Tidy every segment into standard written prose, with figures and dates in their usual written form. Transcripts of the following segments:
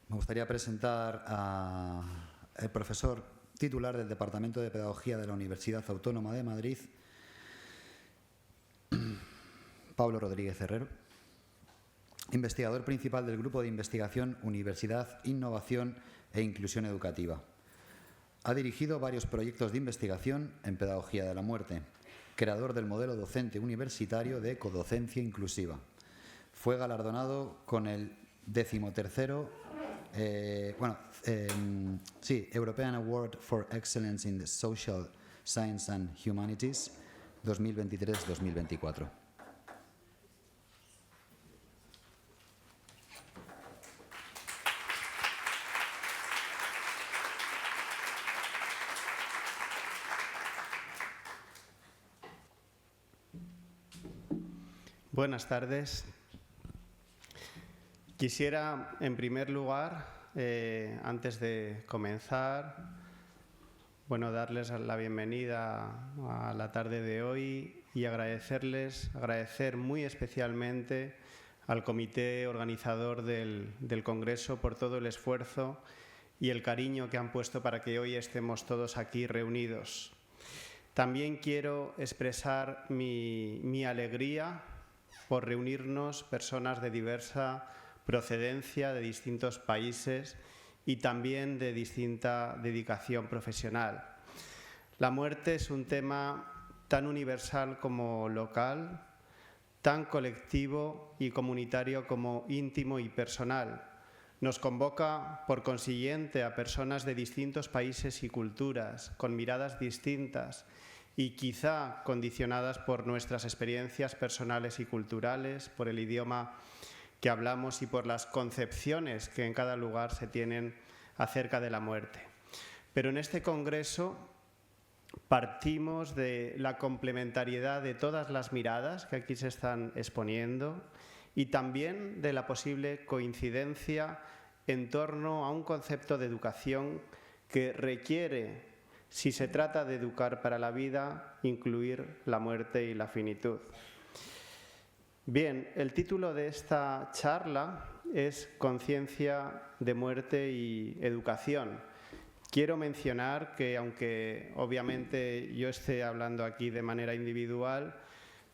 Me gustaría presentar al profesor titular del Departamento de Pedagogía de la Universidad Autónoma de Madrid, Pablo Rodríguez Herrero, investigador principal del Grupo de Investigación Universidad, Innovación e Inclusión Educativa. Ha dirigido varios proyectos de investigación en pedagogía de la muerte, creador del modelo docente universitario de codocencia inclusiva. Fue galardonado con el 13º European Award for Excellence in the Social Science and Humanities 2023-2024. Buenas tardes. Quisiera, en primer lugar, antes de comenzar, darles la bienvenida a la tarde de hoy y agradecer muy especialmente al comité organizador del Congreso por todo el esfuerzo y el cariño que han puesto para que hoy estemos todos aquí reunidos. También quiero expresar mi alegría por reunirnos personas de diversa procedencia, de distintos países y también de distinta dedicación profesional. La muerte es un tema tan universal como local, tan colectivo y comunitario como íntimo y personal. Nos convoca, por consiguiente, a personas de distintos países y culturas, con miradas distintas y quizá condicionadas por nuestras experiencias personales y culturales, por el idioma que hablamos y por las concepciones que en cada lugar se tienen acerca de la muerte. Pero en este congreso partimos de la complementariedad de todas las miradas que aquí se están exponiendo y también de la posible coincidencia en torno a un concepto de educación que requiere, si se trata de educar para la vida, incluir la muerte y la finitud. Bien, el título de esta charla es Conciencia de muerte y educación. Quiero mencionar que, aunque obviamente yo esté hablando aquí de manera individual,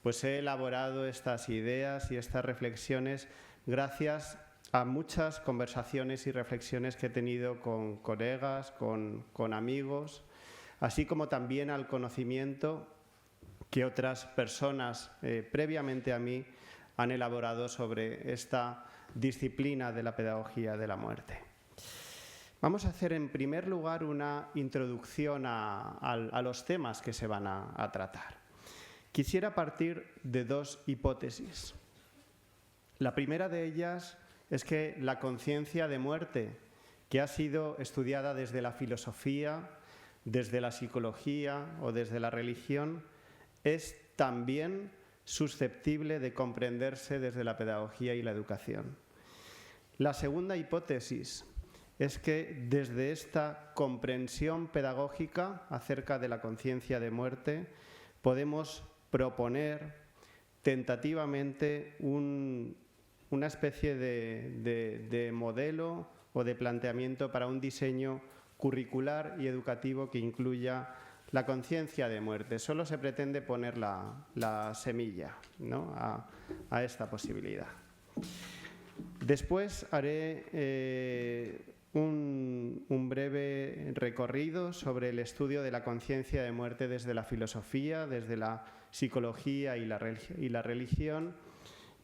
pues he elaborado estas ideas y estas reflexiones gracias a muchas conversaciones y reflexiones que he tenido con colegas, con amigos, así como también al conocimiento que otras personas previamente a mí han elaborado sobre esta disciplina de la pedagogía de la muerte. Vamos a hacer en primer lugar una introducción a los temas que se van a tratar. Quisiera partir de dos hipótesis. La primera de ellas es que la conciencia de muerte, que ha sido estudiada desde la filosofía, desde la psicología o desde la religión, es también susceptible de comprenderse desde la pedagogía y la educación. La segunda hipótesis es que desde esta comprensión pedagógica acerca de la conciencia de muerte podemos proponer tentativamente una especie de modelo o de planteamiento para un diseño curricular y educativo que incluya la conciencia de muerte. Solo se pretende poner la semilla, ¿no?, a esta posibilidad. Después haré un breve recorrido sobre el estudio de la conciencia de muerte desde la filosofía, desde la psicología y la religión,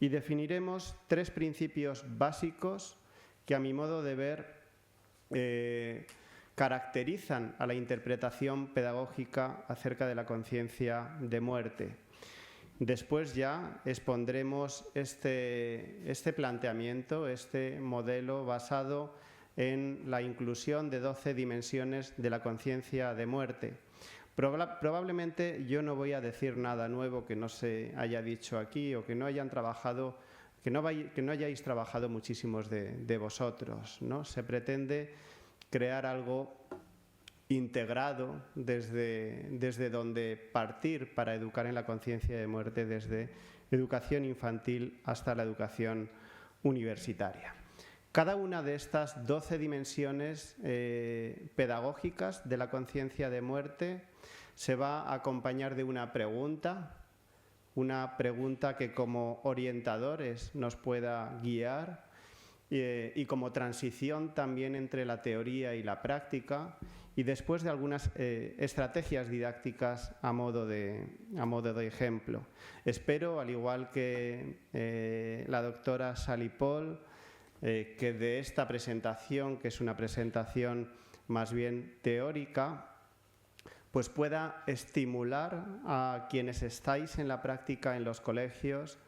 y definiremos tres principios básicos que, a mi modo de ver, caracterizan a la interpretación pedagógica acerca de la conciencia de muerte. Después ya expondremos este planteamiento, este modelo basado en la inclusión de 12 dimensiones de la conciencia de muerte. Probablemente yo no voy a decir nada nuevo que no se haya dicho aquí o que no hayáis trabajado muchísimos de vosotros, ¿no? Se pretende crear algo integrado desde donde partir para educar en la conciencia de muerte, desde educación infantil hasta la educación universitaria. Cada una de estas 12 dimensiones pedagógicas de la conciencia de muerte se va a acompañar de una pregunta que como orientadores nos pueda guiar y como transición también entre la teoría y la práctica, y después de algunas estrategias didácticas a modo de ejemplo. Espero, al igual que la doctora Sally Paul, que de esta presentación, que es una presentación más bien teórica, pues pueda estimular a quienes estáis en la práctica en los colegios.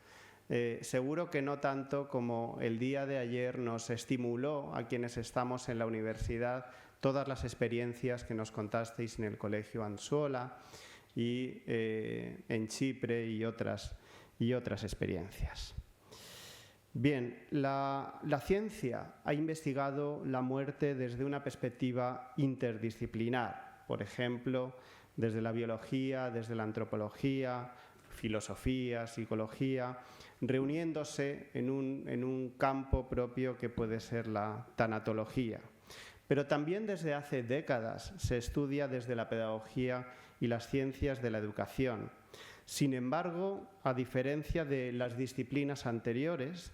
Seguro que no tanto como el día de ayer nos estimuló a quienes estamos en la universidad todas las experiencias que nos contasteis en el Colegio Anzuola y en Chipre y otras experiencias. Bien, la ciencia ha investigado la muerte desde una perspectiva interdisciplinar, por ejemplo, desde la biología, desde la antropología, filosofía, psicología, reuniéndose en un campo propio que puede ser la tanatología. Pero también desde hace décadas se estudia desde la pedagogía y las ciencias de la educación. Sin embargo, a diferencia de las disciplinas anteriores,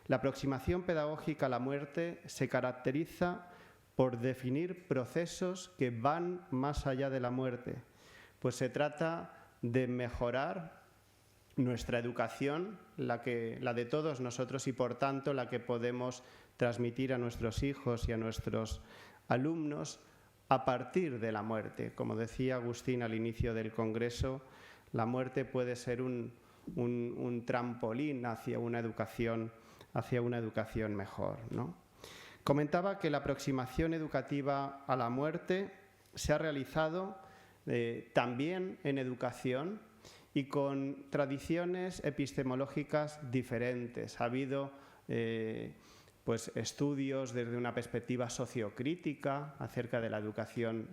la aproximación pedagógica a la muerte se caracteriza por definir procesos que van más allá de la muerte, pues se trata de mejorar nuestra educación, la de todos nosotros, y por tanto la que podemos transmitir a nuestros hijos y a nuestros alumnos a partir de la muerte. Como decía Agustín al inicio del Congreso, la muerte puede ser un trampolín hacia una educación mejor, ¿no? Comentaba que la aproximación educativa a la muerte se ha realizado también en educación y con tradiciones epistemológicas diferentes. Ha habido pues estudios desde una perspectiva sociocrítica acerca de la educación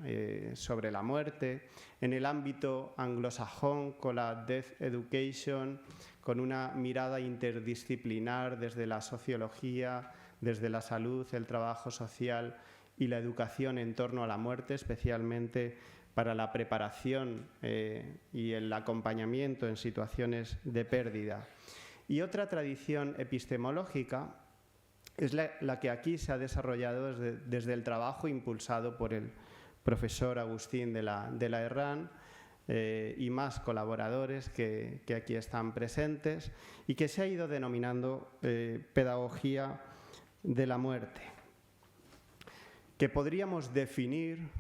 sobre la muerte, en el ámbito anglosajón con la Death Education, con una mirada interdisciplinar desde la sociología, desde la salud, el trabajo social y la educación en torno a la muerte, especialmente para la preparación y el acompañamiento en situaciones de pérdida. Y otra tradición epistemológica es la que aquí se ha desarrollado desde el trabajo impulsado por el profesor Agustín de la Herrán y más colaboradores que aquí están presentes, y que se ha ido denominando pedagogía de la muerte, que podríamos definir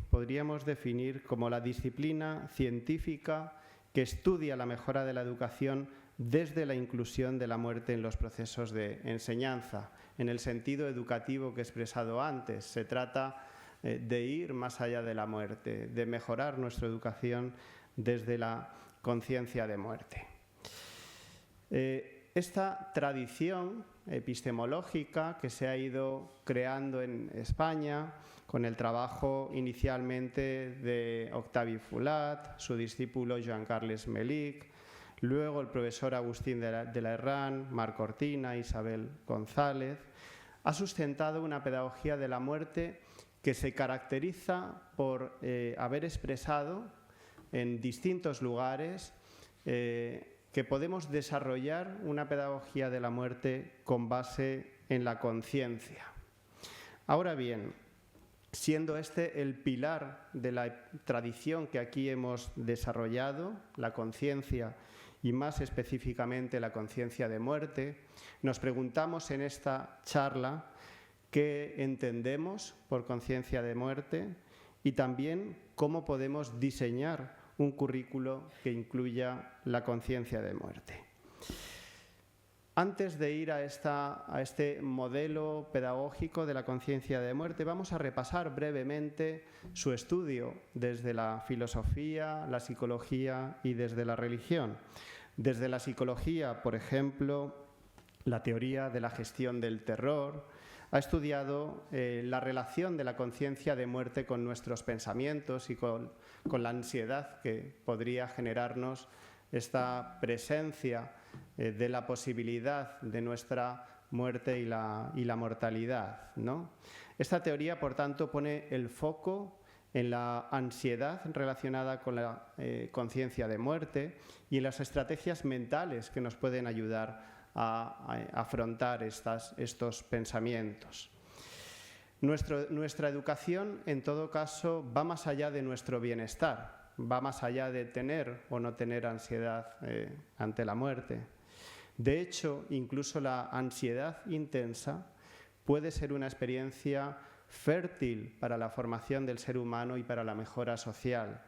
como la disciplina científica que estudia la mejora de la educación desde la inclusión de la muerte en los procesos de enseñanza, en el sentido educativo que he expresado antes. Se trata de ir más allá de la muerte, de mejorar nuestra educación desde la conciencia de muerte. Esta tradición epistemológica que se ha ido creando en España con el trabajo inicialmente de Octavi Fulat, su discípulo Joan Carles Melic, luego el profesor Agustín de la Herrán, Marc Cortina, Isabel González, ha sustentado una pedagogía de la muerte que se caracteriza por haber expresado en distintos lugares que podemos desarrollar una pedagogía de la muerte con base en la conciencia. Ahora bien, siendo este el pilar de la tradición que aquí hemos desarrollado, la conciencia y más específicamente la conciencia de muerte, nos preguntamos en esta charla qué entendemos por conciencia de muerte y también cómo podemos diseñar un currículo que incluya la conciencia de muerte. Antes de ir a este modelo pedagógico de la conciencia de muerte, vamos a repasar brevemente su estudio desde la filosofía, la psicología y desde la religión. Desde la psicología, por ejemplo, la teoría de la gestión del terror ha estudiado la relación de la conciencia de muerte con nuestros pensamientos y con la ansiedad que podría generarnos esta presencia de la posibilidad de nuestra muerte y la mortalidad, ¿no? Esta teoría, por tanto, pone el foco en la ansiedad relacionada con la conciencia de muerte y en las estrategias mentales que nos pueden ayudar a afrontar estos pensamientos. Nuestra educación, en todo caso, va más allá de nuestro bienestar, va más allá de tener o no tener ansiedad ante la muerte. De hecho, incluso la ansiedad intensa puede ser una experiencia fértil para la formación del ser humano y para la mejora social.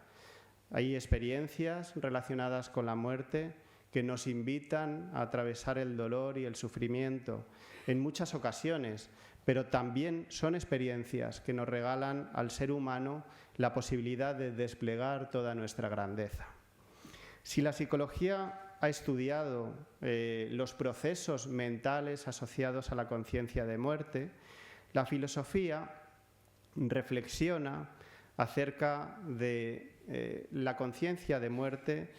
Hay experiencias relacionadas con la muerte que nos invitan a atravesar el dolor y el sufrimiento en muchas ocasiones, pero también son experiencias que nos regalan al ser humano la posibilidad de desplegar toda nuestra grandeza. Si la psicología ha estudiado los procesos mentales asociados a la conciencia de muerte, la filosofía reflexiona acerca de la conciencia de muerte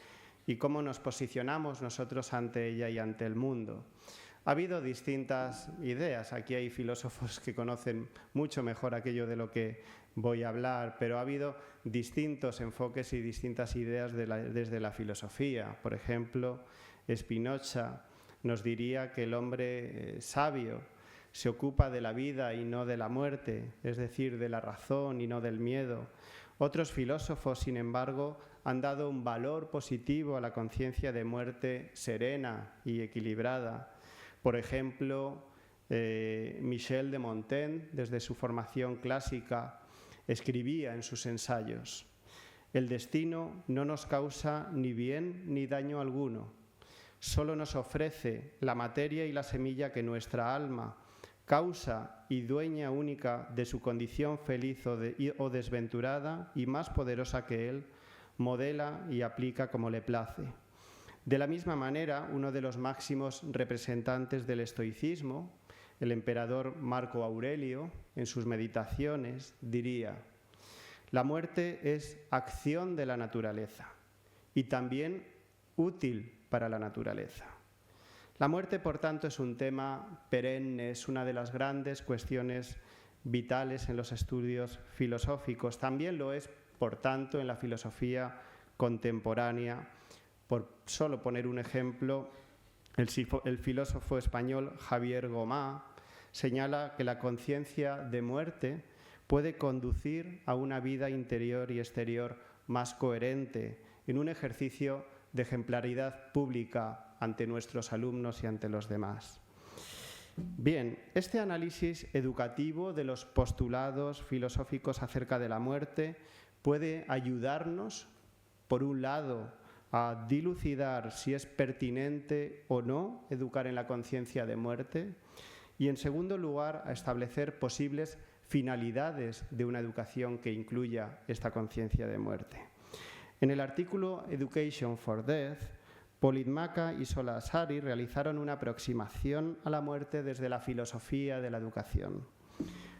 y cómo nos posicionamos nosotros ante ella y ante el mundo. Ha habido distintas ideas, aquí hay filósofos que conocen mucho mejor aquello de lo que voy a hablar, pero ha habido distintos enfoques y distintas ideas desde la filosofía. Por ejemplo, Spinoza nos diría que el hombre sabio se ocupa de la vida y no de la muerte, es decir, de la razón y no del miedo. Otros filósofos, sin embargo, han dado un valor positivo a la conciencia de muerte serena y equilibrada. Por ejemplo, Michel de Montaigne, desde su formación clásica, escribía en sus ensayos: «El destino no nos causa ni bien ni daño alguno, solo nos ofrece la materia y la semilla que nuestra alma, causa y dueña única de su condición feliz o desventurada y más poderosa que él, modela y aplica como le place». De la misma manera, uno de los máximos representantes del estoicismo, el emperador Marco Aurelio, en sus meditaciones, diría: «La muerte es acción de la naturaleza y también útil para la naturaleza». La muerte, por tanto, es un tema perenne, es una de las grandes cuestiones vitales en los estudios filosóficos. También lo es, por tanto, en la filosofía contemporánea. Por solo poner un ejemplo, el filósofo español Javier Gomá señala que la conciencia de muerte puede conducir a una vida interior y exterior más coherente, en un ejercicio de ejemplaridad pública ante nuestros alumnos y ante los demás. Bien, este análisis educativo de los postulados filosóficos acerca de la muerte puede ayudarnos, por un lado, a dilucidar si es pertinente o no educar en la conciencia de muerte y, en segundo lugar, a establecer posibles finalidades de una educación que incluya esta conciencia de muerte. En el artículo Education for Death, Politmaca y Solasari realizaron una aproximación a la muerte desde la filosofía de la educación.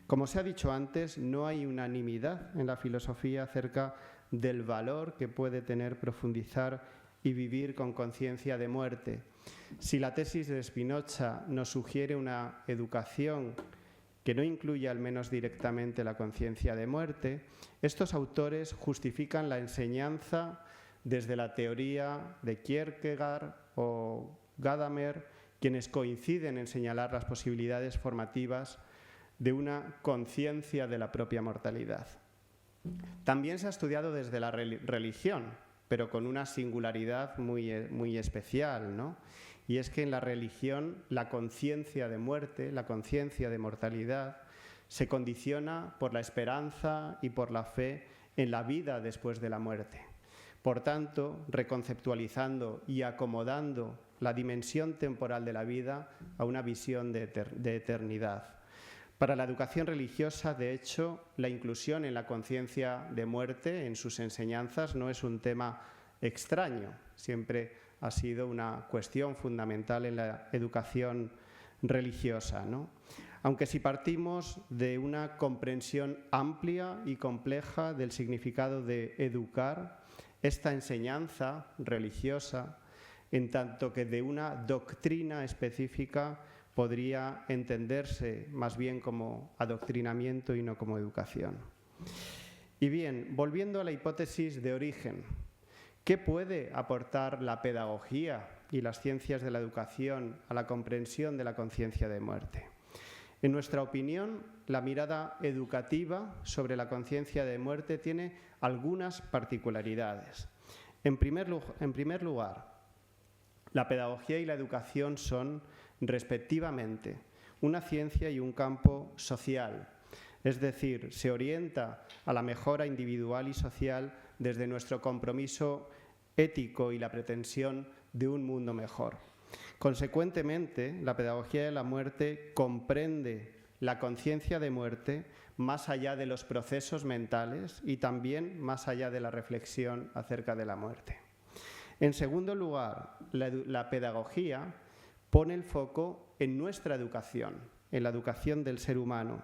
Como se ha dicho antes, no hay unanimidad en la filosofía acerca del valor que puede tener profundizar y vivir con conciencia de muerte. Si la tesis de Spinoza nos sugiere una educación que no incluye al menos directamente la conciencia de muerte, estos autores justifican la enseñanza desde la teoría de Kierkegaard o Gadamer, quienes coinciden en señalar las posibilidades formativas de una conciencia de la propia mortalidad. También se ha estudiado desde la religión, pero con una singularidad muy especial, ¿no? Y es que en la religión la conciencia de muerte, la conciencia de mortalidad, se condiciona por la esperanza y por la fe en la vida después de la muerte. Por tanto, reconceptualizando y acomodando la dimensión temporal de la vida a una visión de eternidad. Para la educación religiosa, de hecho, la inclusión en la conciencia de muerte en sus enseñanzas no es un tema extraño, siempre ha sido una cuestión fundamental en la educación religiosa, ¿no? Aunque si partimos de una comprensión amplia y compleja del significado de educar, esta enseñanza religiosa, en tanto que de una doctrina específica, podría entenderse más bien como adoctrinamiento y no como educación. Y bien, volviendo a la hipótesis de origen, ¿qué puede aportar la pedagogía y las ciencias de la educación a la comprensión de la conciencia de muerte? En nuestra opinión, la mirada educativa sobre la conciencia de muerte tiene algunas particularidades. En primer lugar, la pedagogía y la educación son, respectivamente, una ciencia y un campo social, es decir, se orienta a la mejora individual y social desde nuestro compromiso ético y la pretensión de un mundo mejor. Consecuentemente, la pedagogía de la muerte comprende la conciencia de muerte más allá de los procesos mentales y también más allá de la reflexión acerca de la muerte. En segundo lugar, la pedagogía pone el foco en nuestra educación, en la educación del ser humano.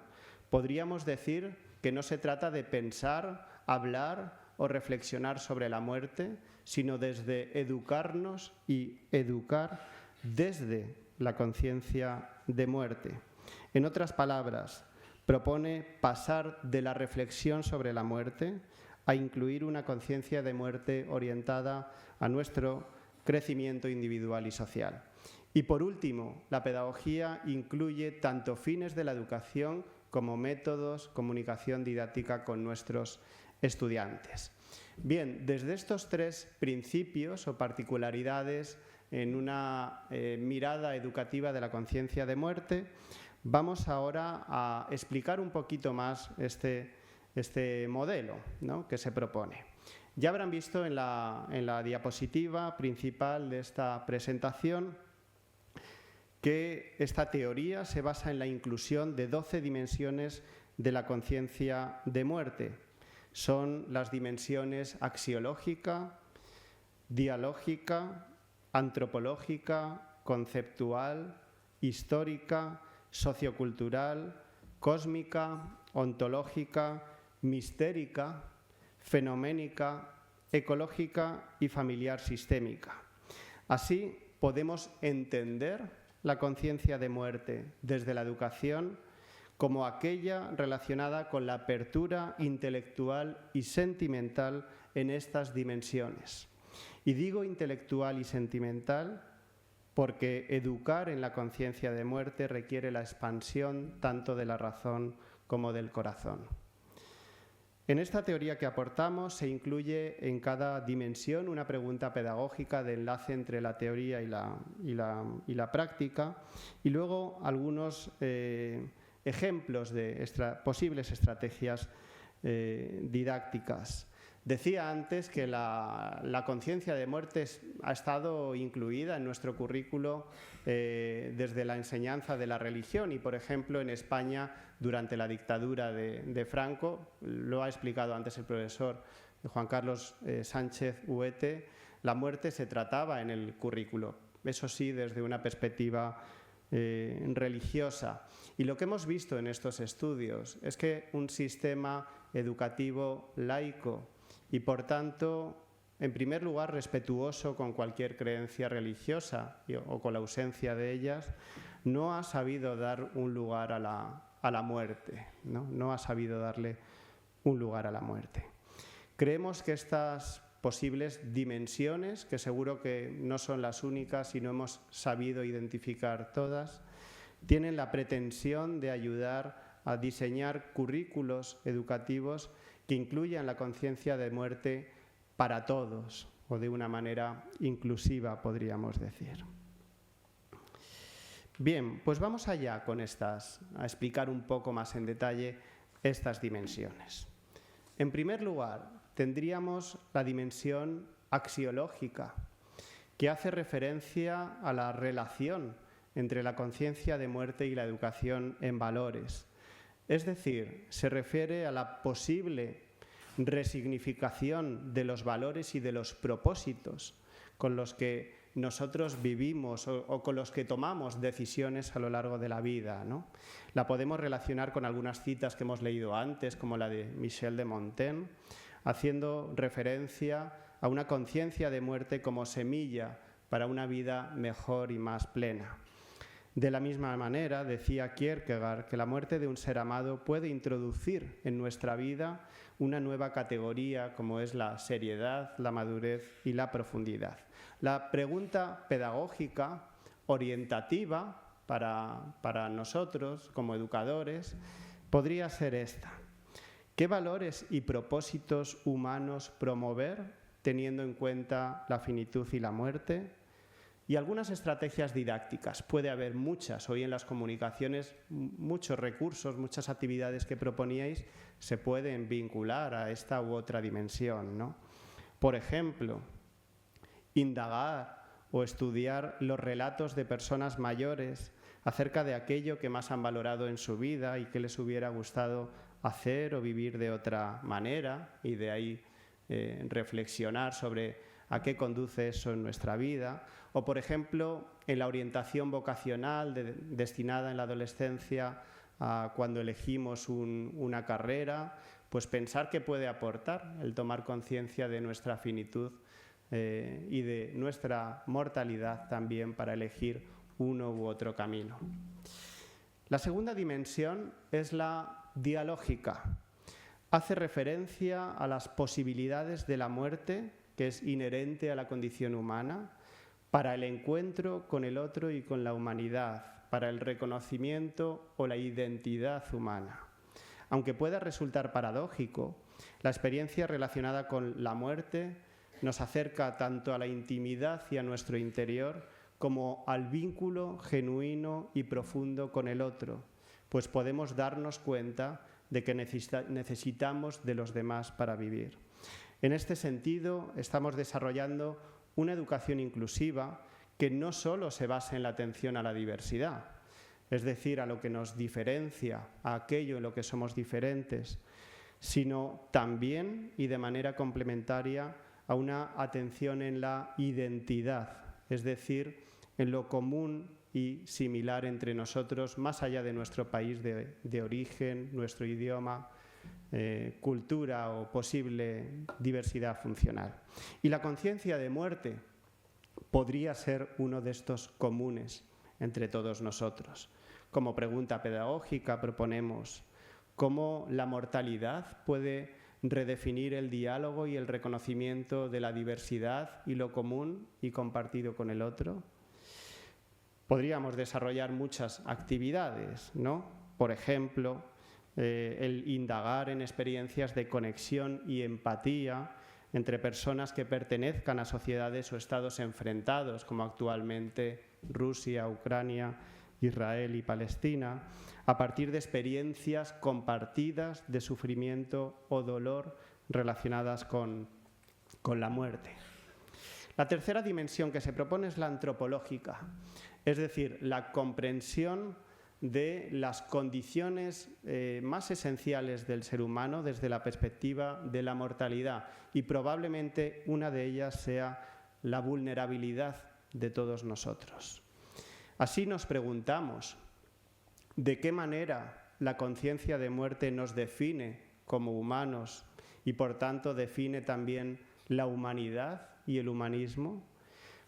Podríamos decir que no se trata de pensar, hablar o reflexionar sobre la muerte, sino desde educarnos y educar desde la conciencia de muerte. En otras palabras, propone pasar de la reflexión sobre la muerte a incluir una conciencia de muerte orientada a nuestro crecimiento individual y social. Y por último, la pedagogía incluye tanto fines de la educación como métodos, comunicación didáctica con nuestros estudiantes. Bien, desde estos tres principios o particularidades en una mirada educativa de la conciencia de muerte, vamos ahora a explicar un poquito más este modelo, ¿no?, que se propone. Ya habrán visto en la diapositiva principal de esta presentación que esta teoría se basa en la inclusión de 12 dimensiones de la conciencia de muerte. Son las dimensiones axiológica, dialógica, antropológica, conceptual, histórica, sociocultural, cósmica, ontológica, mistérica, fenoménica, ecológica y familiar sistémica. Así podemos entender la conciencia de muerte desde la educación como aquella relacionada con la apertura intelectual y sentimental en estas dimensiones. Y digo intelectual y sentimental porque educar en la conciencia de muerte requiere la expansión tanto de la razón como del corazón. En esta teoría que aportamos se incluye en cada dimensión una pregunta pedagógica de enlace entre la teoría y la práctica y luego algunos ejemplos de posibles estrategias didácticas. Decía antes que la conciencia de muerte ha estado incluida en nuestro currículo desde la enseñanza de la religión y, por ejemplo, en España, durante la dictadura de Franco, lo ha explicado antes el profesor Juan Carlos Sánchez Huete, la muerte se trataba en el currículo, eso sí, desde una perspectiva religiosa. Y lo que hemos visto en estos estudios es que un sistema educativo laico y, por tanto, en primer lugar, respetuoso con cualquier creencia religiosa o con la ausencia de ellas, no ha sabido dar un lugar a la muerte, no ha sabido darle un lugar a la muerte. Creemos que estas posibles dimensiones, que seguro que no son las únicas y no hemos sabido identificar todas, tienen la pretensión de ayudar a diseñar currículos educativos que incluyan la conciencia de muerte para todos, o de una manera inclusiva, podríamos decir. Bien, pues vamos allá con a explicar un poco más en detalle estas dimensiones. En primer lugar, tendríamos la dimensión axiológica, que hace referencia a la relación entre la conciencia de muerte y la educación en valores. Es decir, se refiere a la posible resignificación de los valores y de los propósitos con los que nosotros vivimos o con los que tomamos decisiones a lo largo de la vida, ¿no? La podemos relacionar con algunas citas que hemos leído antes, como la de Michel de Montaigne, haciendo referencia a una conciencia de muerte como semilla para una vida mejor y más plena. De la misma manera, decía Kierkegaard que la muerte de un ser amado puede introducir en nuestra vida una nueva categoría como es la seriedad, la madurez y la profundidad. La pregunta pedagógica, orientativa para nosotros como educadores, podría ser esta: ¿qué valores y propósitos humanos promover teniendo en cuenta la finitud y la muerte? Y algunas estrategias didácticas. Puede haber muchas. Hoy en las comunicaciones muchos recursos, muchas actividades que proponíais se pueden vincular a esta u otra dimensión, ¿no? Por ejemplo, indagar o estudiar los relatos de personas mayores acerca de aquello que más han valorado en su vida y que les hubiera gustado hacer o vivir de otra manera, y de ahí reflexionar sobre a qué conduce eso en nuestra vida. O, por ejemplo, en la orientación vocacional destinada en la adolescencia a cuando elegimos una carrera, pues pensar qué puede aportar el tomar conciencia de nuestra finitud y de nuestra mortalidad también para elegir uno u otro camino. La segunda dimensión es la dialógica. Hace referencia a las posibilidades de la muerte, que es inherente a la condición humana, para el encuentro con el otro y con la humanidad, para el reconocimiento o la identidad humana. Aunque pueda resultar paradójico, la experiencia relacionada con la muerte nos acerca tanto a la intimidad y a nuestro interior como al vínculo genuino y profundo con el otro, pues podemos darnos cuenta de que necesitamos de los demás para vivir. En este sentido, estamos desarrollando una educación inclusiva que no solo se basa en la atención a la diversidad, es decir, a lo que nos diferencia, a aquello en lo que somos diferentes, sino también y de manera complementaria a una atención en la identidad, es decir, en lo común y similar entre nosotros, más allá de nuestro país de origen, nuestro idioma, cultura o posible diversidad funcional. Y la conciencia de muerte podría ser uno de estos comunes entre todos nosotros. Como pregunta pedagógica proponemos cómo la mortalidad puede redefinir el diálogo y el reconocimiento de la diversidad y lo común y compartido con el otro. Podríamos desarrollar muchas actividades, ¿no? Por ejemplo, el indagar en experiencias de conexión y empatía entre personas que pertenezcan a sociedades o estados enfrentados, como actualmente Rusia, Ucrania, Israel y Palestina, a partir de experiencias compartidas de sufrimiento o dolor relacionadas con la muerte. La tercera dimensión que se propone es la antropológica, es decir, la comprensión de las condiciones más esenciales del ser humano desde la perspectiva de la mortalidad, y probablemente una de ellas sea la vulnerabilidad de todos nosotros. Así nos preguntamos, ¿de qué manera la conciencia de muerte nos define como humanos y por tanto define también la humanidad y el humanismo?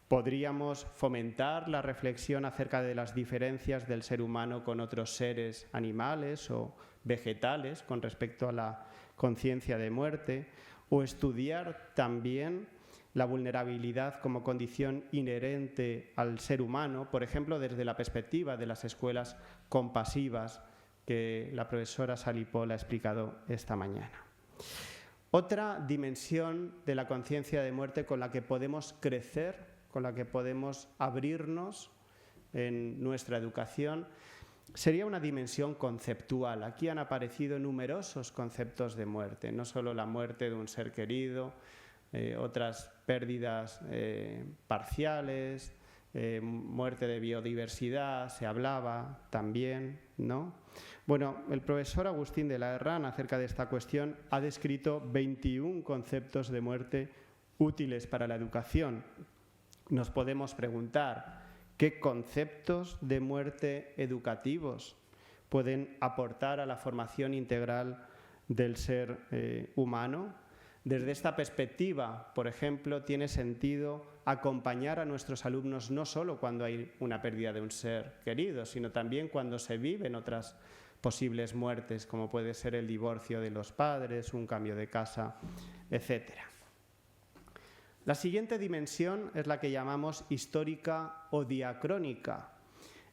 ¿Podríamos fomentar la reflexión acerca de las diferencias del ser humano con otros seres animales o vegetales con respecto a la conciencia de muerte? ¿O estudiar también la vulnerabilidad como condición inherente al ser humano, por ejemplo, desde la perspectiva de las escuelas compasivas que la profesora Salipol ha explicado esta mañana? Otra dimensión de la conciencia de muerte con la que podemos crecer, con la que podemos abrirnos en nuestra educación, sería una dimensión conceptual. Aquí han aparecido numerosos conceptos de muerte, no solo la muerte de un ser querido, otras pérdidas parciales, muerte de biodiversidad, se hablaba también, ¿no? Bueno, el profesor Agustín de la Herrán, acerca de esta cuestión, ha descrito 21 conceptos de muerte útiles para la educación. Nos podemos preguntar, ¿qué conceptos de muerte educativos pueden aportar a la formación integral del ser humano? Desde esta perspectiva, por ejemplo, tiene sentido acompañar a nuestros alumnos no solo cuando hay una pérdida de un ser querido, sino también cuando se viven otras posibles muertes, como puede ser el divorcio de los padres, un cambio de casa, etc. La siguiente dimensión es la que llamamos histórica o diacrónica.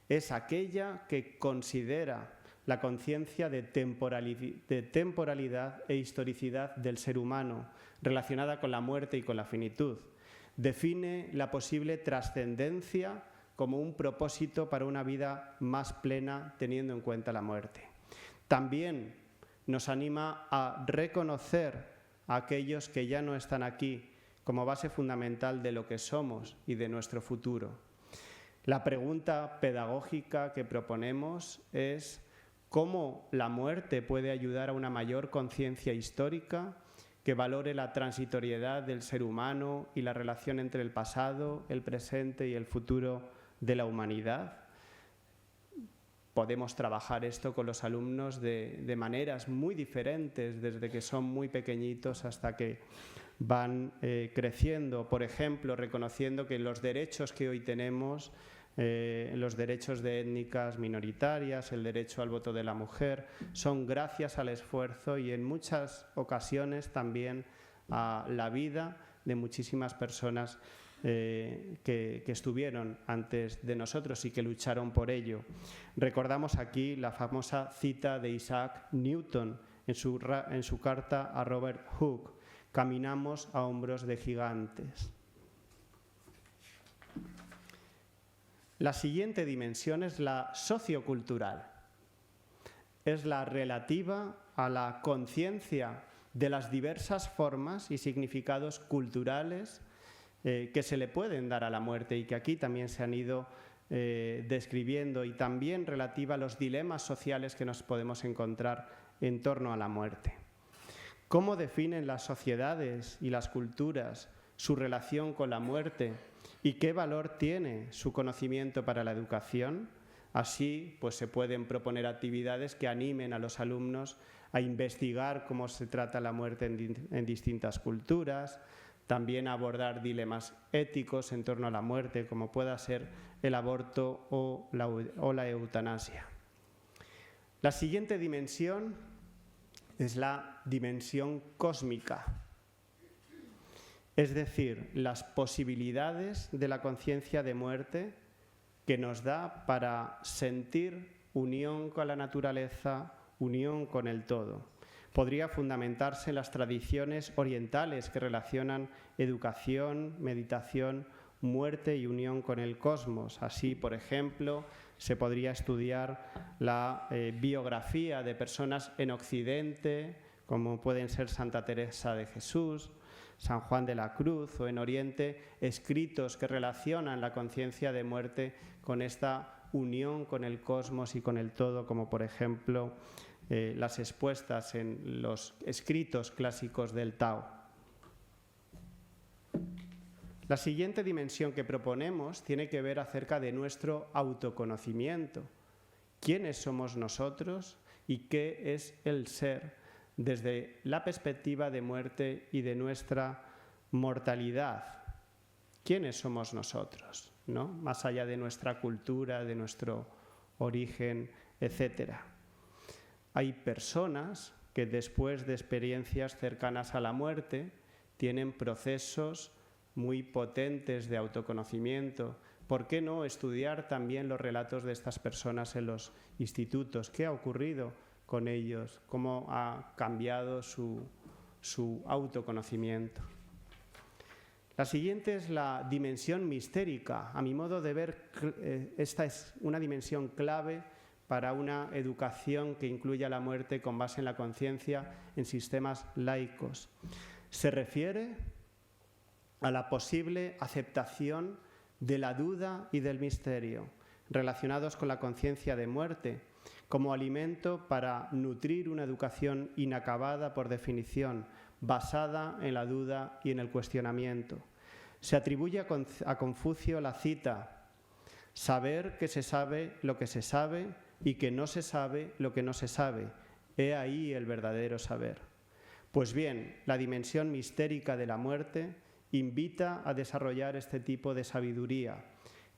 Es aquella que considera la conciencia de temporalidad e historicidad del ser humano, relacionada con la muerte y con la finitud. Define la posible trascendencia como un propósito para una vida más plena, teniendo en cuenta la muerte. También nos anima a reconocer a aquellos que ya no están aquí como base fundamental de lo que somos y de nuestro futuro. La pregunta pedagógica que proponemos es: ¿cómo la muerte puede ayudar a una mayor conciencia histórica que valore la transitoriedad del ser humano y la relación entre el pasado, el presente y el futuro de la humanidad? Podemos trabajar esto con los alumnos de maneras muy diferentes, desde que son muy pequeñitos hasta que van creciendo. Por ejemplo, reconociendo que los derechos que hoy tenemos, los derechos de étnicas minoritarias, el derecho al voto de la mujer, son gracias al esfuerzo y en muchas ocasiones también a la vida de muchísimas personas que estuvieron antes de nosotros y que lucharon por ello. Recordamos aquí la famosa cita de Isaac Newton en su carta a Robert Hooke: caminamos a hombros de gigantes. La siguiente dimensión es la sociocultural. Es la relativa a la conciencia de las diversas formas y significados culturales que se le pueden dar a la muerte y que aquí también se han ido describiendo, y también relativa a los dilemas sociales que nos podemos encontrar en torno a la muerte. ¿Cómo definen las sociedades y las culturas su relación con la muerte y qué valor tiene su conocimiento para la educación? Así, pues se pueden proponer actividades que animen a los alumnos a investigar cómo se trata la muerte en distintas culturas, también abordar dilemas éticos en torno a la muerte, como pueda ser el aborto o la eutanasia. La siguiente dimensión es la dimensión cósmica, es decir, las posibilidades de la conciencia de muerte que nos da para sentir unión con la naturaleza, unión con el todo. Podría fundamentarse en las tradiciones orientales que relacionan educación, meditación, muerte y unión con el cosmos. Así, por ejemplo, se podría estudiar la biografía de personas en Occidente, como pueden ser Santa Teresa de Jesús, San Juan de la Cruz, o en Oriente, escritos que relacionan la conciencia de muerte con esta unión con el cosmos y con el todo, como por ejemplo las expuestas en los escritos clásicos del Tao. La siguiente dimensión que proponemos tiene que ver acerca de nuestro autoconocimiento. ¿Quiénes somos nosotros y qué es el ser desde la perspectiva de muerte y de nuestra mortalidad? ¿Quiénes somos nosotros, ¿no? Más allá de nuestra cultura, de nuestro origen, etcétera. Hay personas que después de experiencias cercanas a la muerte tienen procesos muy potentes de autoconocimiento. ¿Por qué no estudiar también los relatos de estas personas en los institutos? ¿Qué ha ocurrido con ellos? ¿Cómo ha cambiado su autoconocimiento? La siguiente es la dimensión mistérica. A mi modo de ver, esta es una dimensión clave para una educación que incluya la muerte con base en la conciencia en sistemas laicos. Se refiere a la posible aceptación de la duda y del misterio, relacionados con la conciencia de muerte, como alimento para nutrir una educación inacabada por definición, basada en la duda y en el cuestionamiento. Se atribuye a Confucio la cita: saber que se sabe lo que se sabe y que no se sabe lo que no se sabe. He ahí el verdadero saber. Pues bien, la dimensión mistérica de la muerte invita a desarrollar este tipo de sabiduría,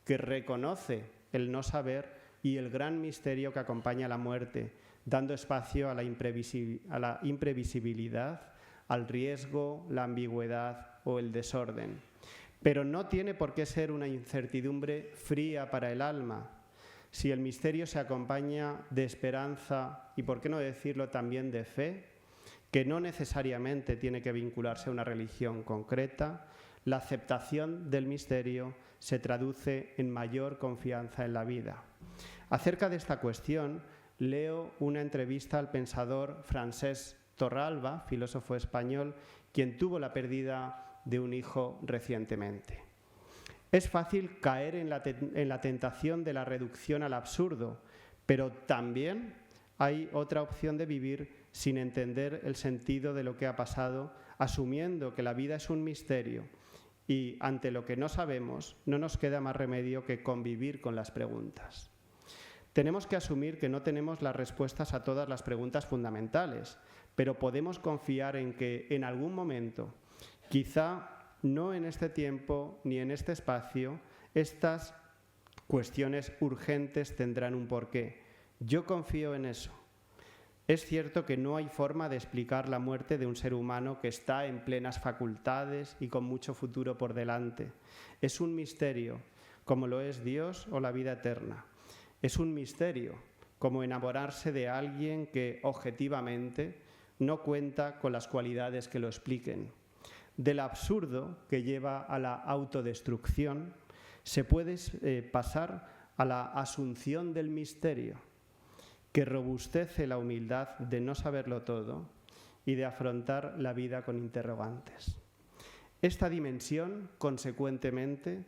que reconoce el no saber y el gran misterio que acompaña a la muerte, dando espacio a la imprevisibilidad, al riesgo, la ambigüedad o el desorden. Pero no tiene por qué ser una incertidumbre fría para el alma. Si el misterio se acompaña de esperanza y, por qué no decirlo, también de fe, que no necesariamente tiene que vincularse a una religión concreta, la aceptación del misterio se traduce en mayor confianza en la vida. Acerca de esta cuestión, leo una entrevista al pensador Francesc Torralba, filósofo español, quien tuvo la pérdida de un hijo recientemente. Es fácil caer en la tentación de la reducción al absurdo, pero también hay otra opción de vivir sin entender el sentido de lo que ha pasado, asumiendo que la vida es un misterio y ante lo que no sabemos no nos queda más remedio que convivir con las preguntas. Tenemos que asumir que no tenemos las respuestas a todas las preguntas fundamentales, pero podemos confiar en que en algún momento, quizá no en este tiempo ni en este espacio, estas cuestiones urgentes tendrán un porqué. Yo confío en eso. Es cierto que no hay forma de explicar la muerte de un ser humano que está en plenas facultades y con mucho futuro por delante. Es un misterio, como lo es Dios o la vida eterna. Es un misterio, como enamorarse de alguien que objetivamente no cuenta con las cualidades que lo expliquen. Del absurdo que lleva a la autodestrucción se puede pasar a la asunción del misterio, que robustece la humildad de no saberlo todo y de afrontar la vida con interrogantes. Esta dimensión, consecuentemente,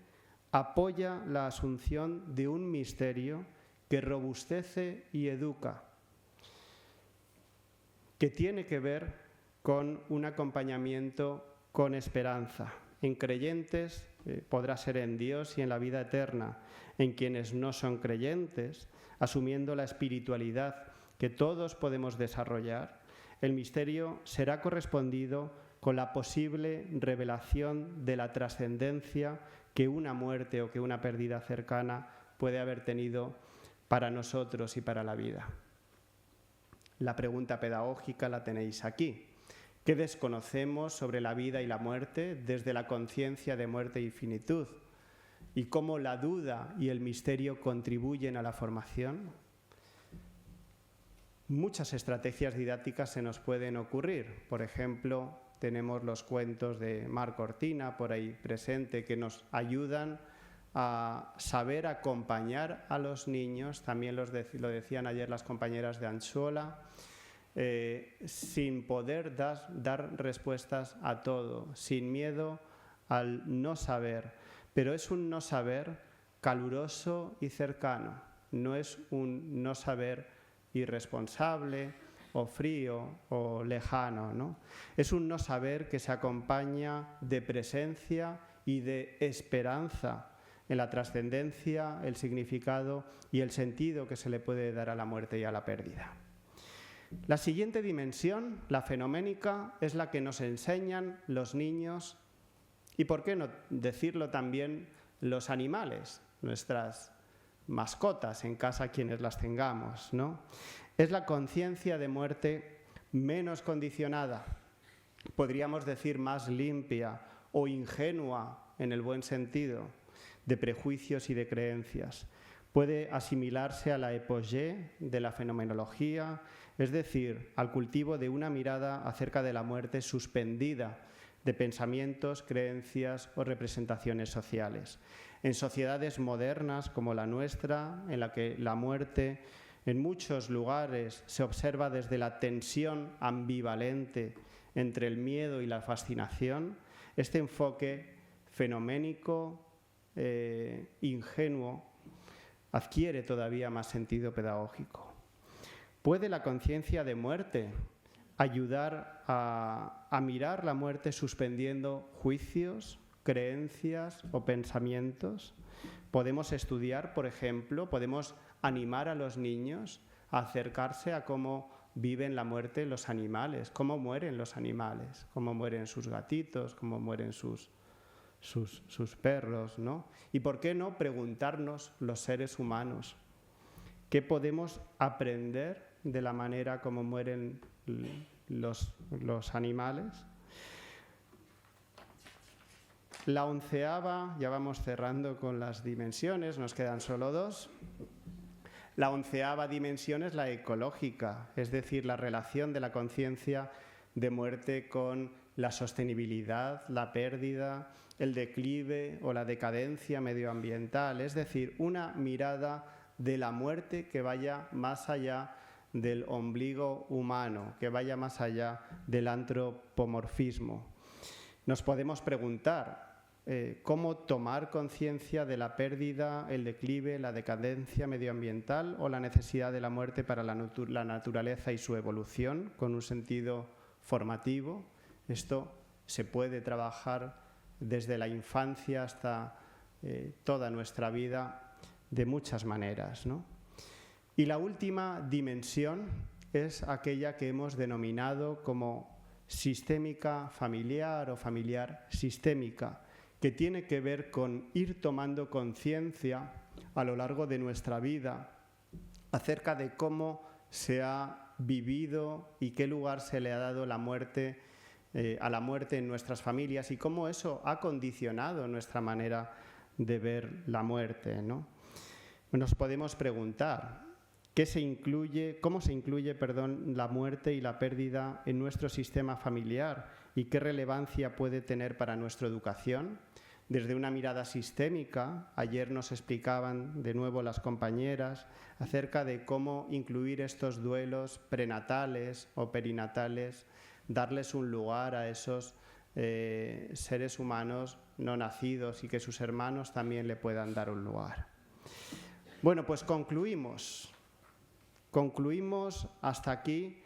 apoya la asunción de un misterio que robustece y educa, que tiene que ver con un acompañamiento con esperanza. En creyentes podrá ser en Dios y en la vida eterna. En quienes no son creyentes, asumiendo la espiritualidad que todos podemos desarrollar, el misterio será correspondido con la posible revelación de la trascendencia que una muerte o que una pérdida cercana puede haber tenido para nosotros y para la vida. La pregunta pedagógica la tenéis aquí. ¿Qué desconocemos sobre la vida y la muerte desde la conciencia de muerte y finitud? ¿Y cómo la duda y el misterio contribuyen a la formación? Muchas estrategias didácticas se nos pueden ocurrir. Por ejemplo, tenemos los cuentos de Marc Cortina por ahí presente que nos ayudan a saber acompañar a los niños, también lo decían ayer las compañeras de Anchola, sin poder dar respuestas a todo, sin miedo al no saber. Pero es un no saber caluroso y cercano, no es un no saber irresponsable o frío o lejano, ¿no? Es un no saber que se acompaña de presencia y de esperanza en la trascendencia, el significado y el sentido que se le puede dar a la muerte y a la pérdida. La siguiente dimensión, la fenoménica, es la que nos enseñan los niños y, por qué no decirlo también, los animales, nuestras mascotas en casa, quienes las tengamos, ¿no? Es la conciencia de muerte menos condicionada, podríamos decir más limpia o ingenua en el buen sentido, de prejuicios y de creencias. Puede asimilarse a la epogée de la fenomenología, es decir, al cultivo de una mirada acerca de la muerte suspendida de pensamientos, creencias o representaciones sociales. En sociedades modernas como la nuestra, en la que la muerte en muchos lugares se observa desde la tensión ambivalente entre el miedo y la fascinación, este enfoque fenoménico, ingenuo, adquiere todavía más sentido pedagógico. ¿Puede la conciencia de muerte ayudar a mirar la muerte suspendiendo juicios, creencias o pensamientos? Podemos estudiar, por ejemplo, podemos animar a los niños a acercarse a cómo viven la muerte los animales, cómo mueren los animales, cómo mueren sus gatitos, cómo mueren sus perros, ¿no? Y por qué no preguntarnos los seres humanos, ¿qué podemos aprender de la manera como mueren los animales? La 11ª, ya vamos cerrando con las dimensiones, nos quedan solo 2. La 11ª dimensión es la ecológica, es decir, la relación de la conciencia de muerte con la sostenibilidad, la pérdida, el declive o la decadencia medioambiental, es decir, una mirada de la muerte que vaya más allá del ombligo humano, que vaya más allá del antropomorfismo. Nos podemos preguntar cómo tomar conciencia de la pérdida, el declive, la decadencia medioambiental o la necesidad de la muerte para la naturaleza y su evolución con un sentido formativo. Esto se puede trabajar desde la infancia hasta toda nuestra vida de muchas maneras, ¿no? Y la última dimensión es aquella que hemos denominado como sistémica familiar o familiar sistémica, que tiene que ver con ir tomando conciencia a lo largo de nuestra vida acerca de cómo se ha vivido y qué lugar se le ha dado la muerte, a la muerte en nuestras familias y cómo eso ha condicionado nuestra manera de ver la muerte, ¿no? Nos podemos preguntar cómo se incluye la muerte y la pérdida en nuestro sistema familiar y qué relevancia puede tener para nuestra educación. Desde una mirada sistémica, ayer nos explicaban de nuevo las compañeras acerca de cómo incluir estos duelos prenatales o perinatales, darles un lugar a esos seres humanos no nacidos y que sus hermanos también le puedan dar un lugar. Bueno, pues concluimos hasta aquí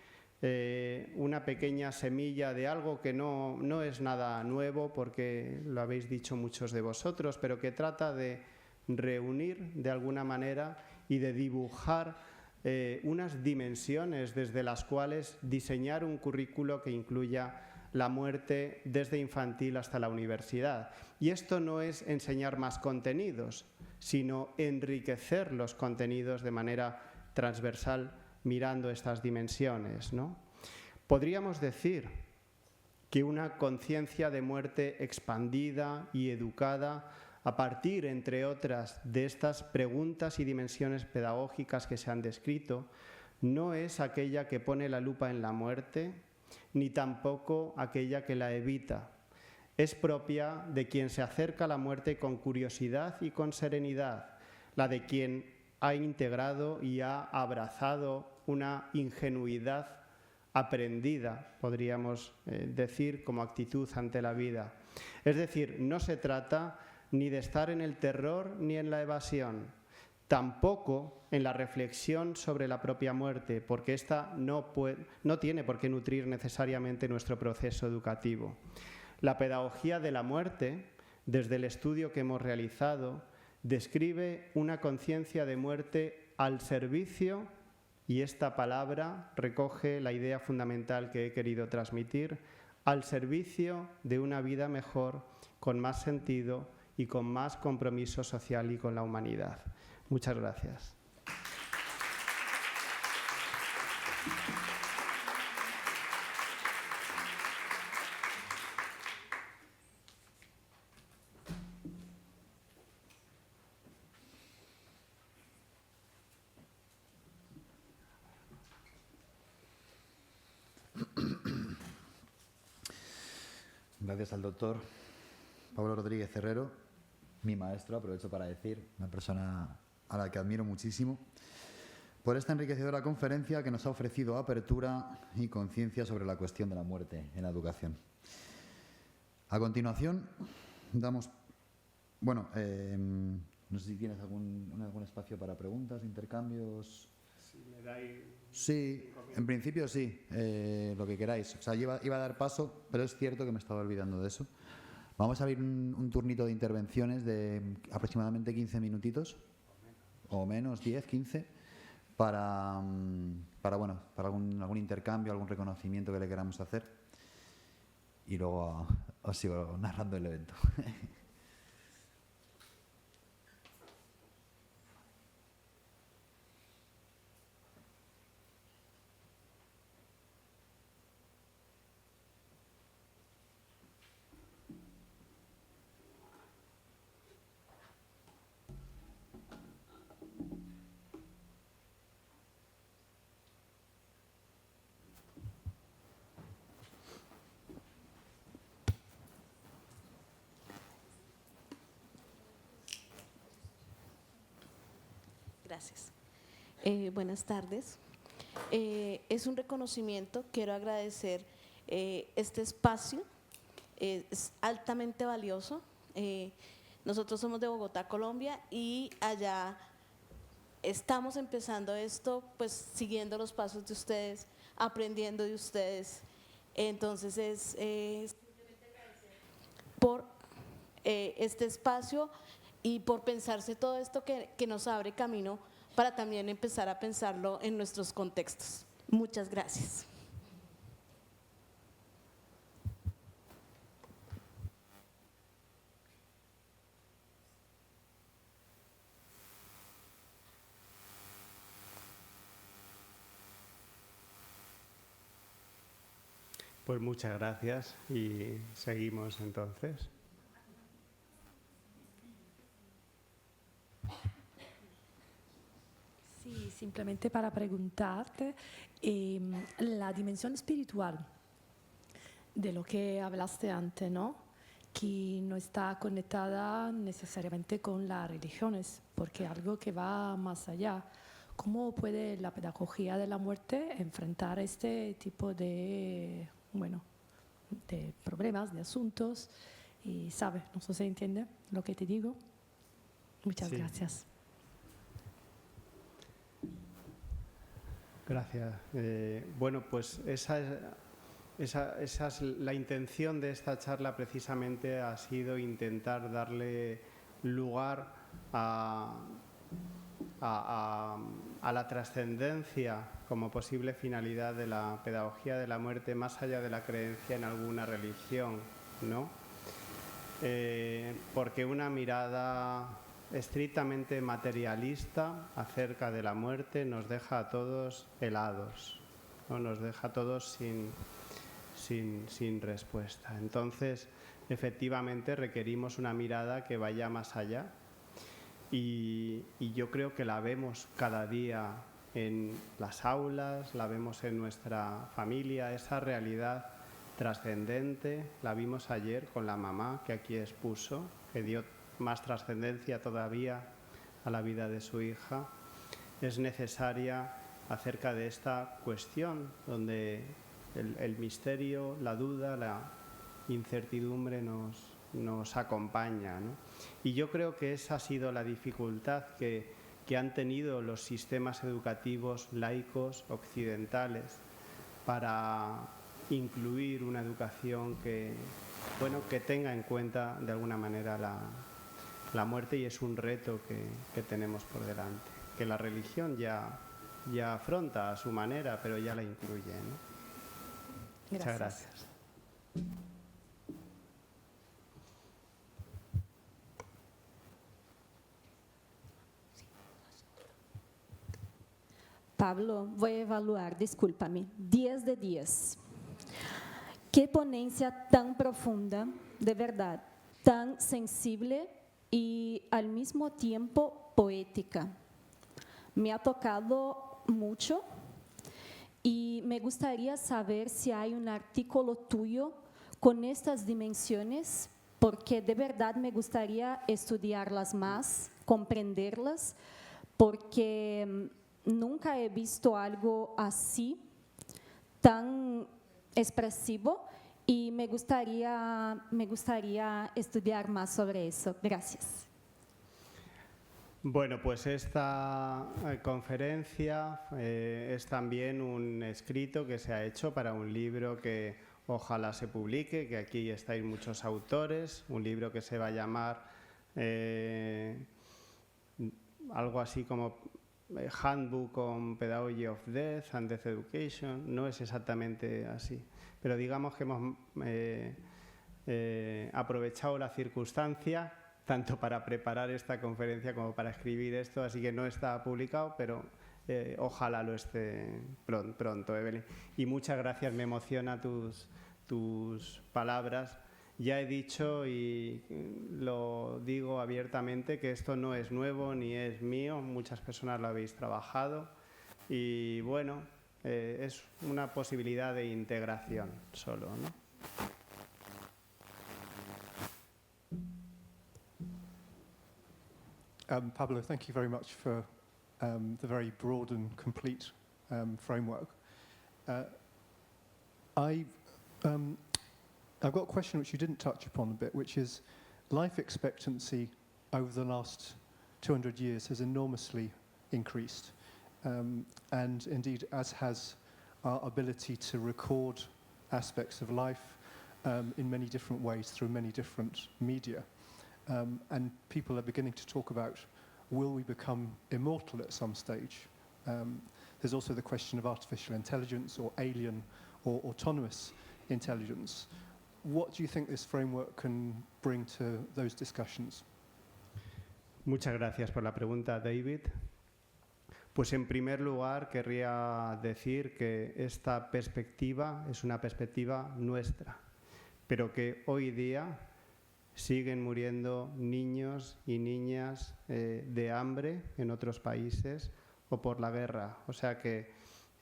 una pequeña semilla de algo que no es nada nuevo porque lo habéis dicho muchos de vosotros, pero que trata de reunir de alguna manera y de dibujar unas dimensiones desde las cuales diseñar un currículo que incluya la muerte desde infantil hasta la universidad. Y esto no es enseñar más contenidos, sino enriquecer los contenidos de manera transversal mirando estas dimensiones, ¿no? Podríamos decir que una conciencia de muerte expandida y educada a partir, entre otras, de estas preguntas y dimensiones pedagógicas que se han descrito, no es aquella que pone la lupa en la muerte, ni tampoco aquella que la evita. Es propia de quien se acerca a la muerte con curiosidad y con serenidad, la de quien ha integrado y ha abrazado una ingenuidad aprendida, podríamos decir, como actitud ante la vida. Es decir, no se trata ni de estar en el terror ni en la evasión, tampoco en la reflexión sobre la propia muerte, porque esta no tiene por qué nutrir necesariamente nuestro proceso educativo. La pedagogía de la muerte, desde el estudio que hemos realizado, describe una conciencia de muerte al servicio, y esta palabra recoge la idea fundamental que he querido transmitir, al servicio de una vida mejor, con más sentido y con más compromiso social y con la humanidad. Muchas gracias. Gracias al doctor Pablo Rodríguez Herrero, mi maestro, aprovecho para decir, una persona a la que admiro muchísimo, por esta enriquecedora conferencia que nos ha ofrecido apertura y conciencia sobre la cuestión de la muerte en la educación. A continuación, damos... Bueno, no sé si tienes algún espacio para preguntas, intercambios... Sí, en principio sí, lo que queráis. O sea, iba a dar paso, pero es cierto que me estaba olvidando de eso. Vamos a abrir un turnito de intervenciones de aproximadamente 15 minutitos, o menos, 10, 15, bueno, para algún intercambio, algún reconocimiento que le queramos hacer. Y luego os sigo narrando el evento. Gracias. Buenas tardes. Es un reconocimiento, quiero agradecer este espacio, es altamente valioso. Nosotros somos de Bogotá, Colombia, y allá estamos empezando esto, pues siguiendo los pasos de ustedes, aprendiendo de ustedes. Entonces es por este espacio y por pensarse todo esto que nos abre camino para también empezar a pensarlo en nuestros contextos. Muchas gracias. Pues muchas gracias y seguimos entonces. Sí, simplemente para preguntarte, la dimensión espiritual de lo que hablaste antes, ¿no? Que no está conectada necesariamente con las religiones, porque algo que va más allá. ¿Cómo puede la pedagogía de la muerte enfrentar este tipo de, bueno, de problemas, de asuntos? Y sabes, no sé si se entiende lo que te digo. Muchas gracias. Gracias. Bueno, pues esa es la intención de esta charla, precisamente ha sido intentar darle lugar a la trascendencia como posible finalidad de la pedagogía de la muerte, más allá de la creencia en alguna religión, ¿no? Porque una mirada estrictamente materialista acerca de la muerte nos deja a todos helados, ¿no? Nos deja a todos sin respuesta. Entonces, efectivamente, requerimos una mirada que vaya más allá y yo creo que la vemos cada día en las aulas, la vemos en nuestra familia, esa realidad trascendente. La vimos ayer con la mamá que aquí expuso, que dio más trascendencia todavía a la vida de su hija. Es necesaria acerca de esta cuestión donde el misterio, la duda, la incertidumbre nos acompaña, ¿no? Y yo creo que esa ha sido la dificultad que han tenido los sistemas educativos laicos occidentales para incluir una educación que tenga en cuenta de alguna manera la muerte, y es un reto que tenemos por delante, que la religión ya afronta a su manera, pero ya la incluye, ¿no? Muchas gracias. Pablo, voy a evaluar, discúlpame, 10 de 10. Qué ponencia tan profunda, de verdad, tan sensible y al mismo tiempo poética. Me ha tocado mucho y me gustaría saber si hay un artículo tuyo con estas dimensiones, porque de verdad me gustaría estudiarlas más, comprenderlas, porque nunca he visto algo así, tan expresivo, y me gustaría estudiar más sobre eso. Gracias. Bueno, pues esta conferencia es también un escrito que se ha hecho para un libro que ojalá se publique, que aquí estáis muchos autores, un libro que se va a llamar algo así como Handbook on Pedagogy of Death and Death Education, no es exactamente así. Pero digamos que hemos aprovechado la circunstancia tanto para preparar esta conferencia como para escribir esto, así que no está publicado, pero ojalá lo esté pronto, Evelyn. Y muchas gracias, me emociona tus palabras. Ya he dicho y lo digo abiertamente que esto no es nuevo ni es mío, muchas personas lo habéis trabajado y bueno, es una posibilidad de integración solo, ¿no? Pablo, thank you very much for the very broad and complete framework. I've got a question which you didn't touch upon a bit, which is life expectancy over the last 200 years has enormously increased. And indeed, as has our ability to record aspects of life in many different ways through many different media. And people are beginning to talk about, will we become immortal at some stage? There's also the question of artificial intelligence or alien or autonomous intelligence. What do you think this framework can bring to those discussions? Muchas gracias por la pregunta, David. Pues en primer lugar querría decir que esta perspectiva es una perspectiva nuestra, pero que hoy día siguen muriendo niños y niñas de hambre en otros países o por la guerra. O sea que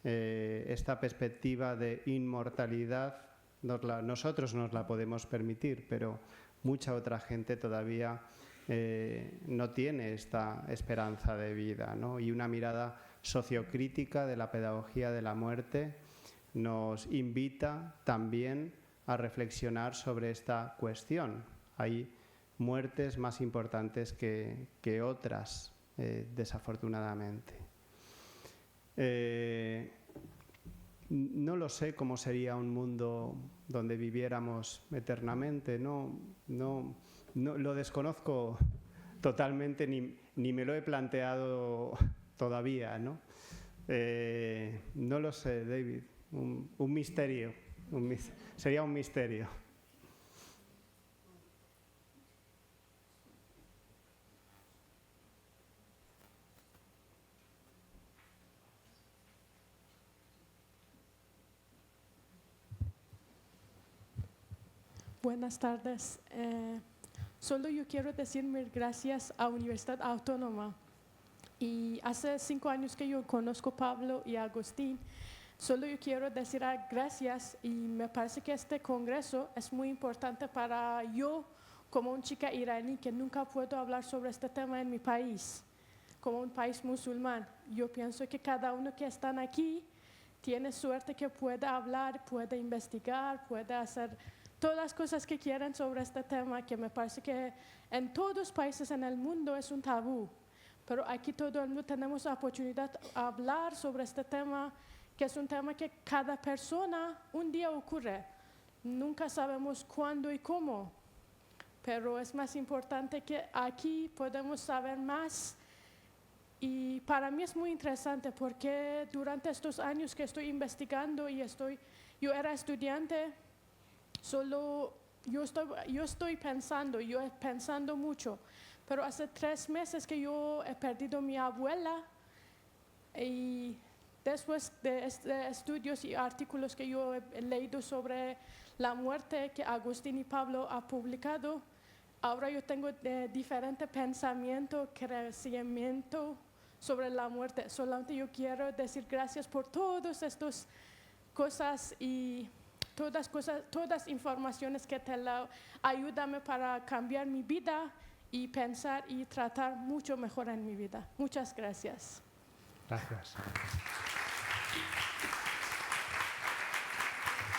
esta perspectiva de inmortalidad nosotros nos la podemos permitir, pero mucha otra gente todavía no tiene esta esperanza de vida, ¿no? Y una mirada sociocrítica de la pedagogía de la muerte nos invita también a reflexionar sobre esta cuestión. Hay muertes más importantes que otras, desafortunadamente. No lo sé cómo sería un mundo donde viviéramos eternamente, no lo desconozco totalmente, ni me lo he planteado todavía, ¿no? No lo sé, David, un misterio, sería un misterio. Buenas tardes. Solo yo quiero decir mil gracias a Universidad Autónoma. Y hace 5 años que yo conozco a Pablo y a Agustín. Solo yo quiero decir gracias y me parece que este congreso es muy importante para yo como una chica iraní que nunca puedo hablar sobre este tema en mi país, como un país musulmán. Yo pienso que cada uno que está aquí tiene suerte que pueda hablar, puede investigar, puede hacer todas las cosas que quieran sobre este tema, que me parece que en todos los países en el mundo es un tabú. Pero aquí todo el mundo tenemos la oportunidad de hablar sobre este tema, que es un tema que cada persona un día ocurre. Nunca sabemos cuándo y cómo, pero es más importante que aquí podemos saber más. Y para mí es muy interesante porque durante estos años que estoy investigando y yo era estudiante, solo yo estoy pensando mucho, pero hace 3 meses que yo he perdido a mi abuela y después de estudios y artículos que yo he leído sobre la muerte que Agustín y Pablo han publicado, ahora yo tengo diferente pensamiento, crecimiento sobre la muerte. Solamente yo quiero decir gracias por todas estas cosas y todas informaciones que te ayudan para cambiar mi vida y pensar y tratar mucho mejor en mi vida. Muchas gracias. Gracias.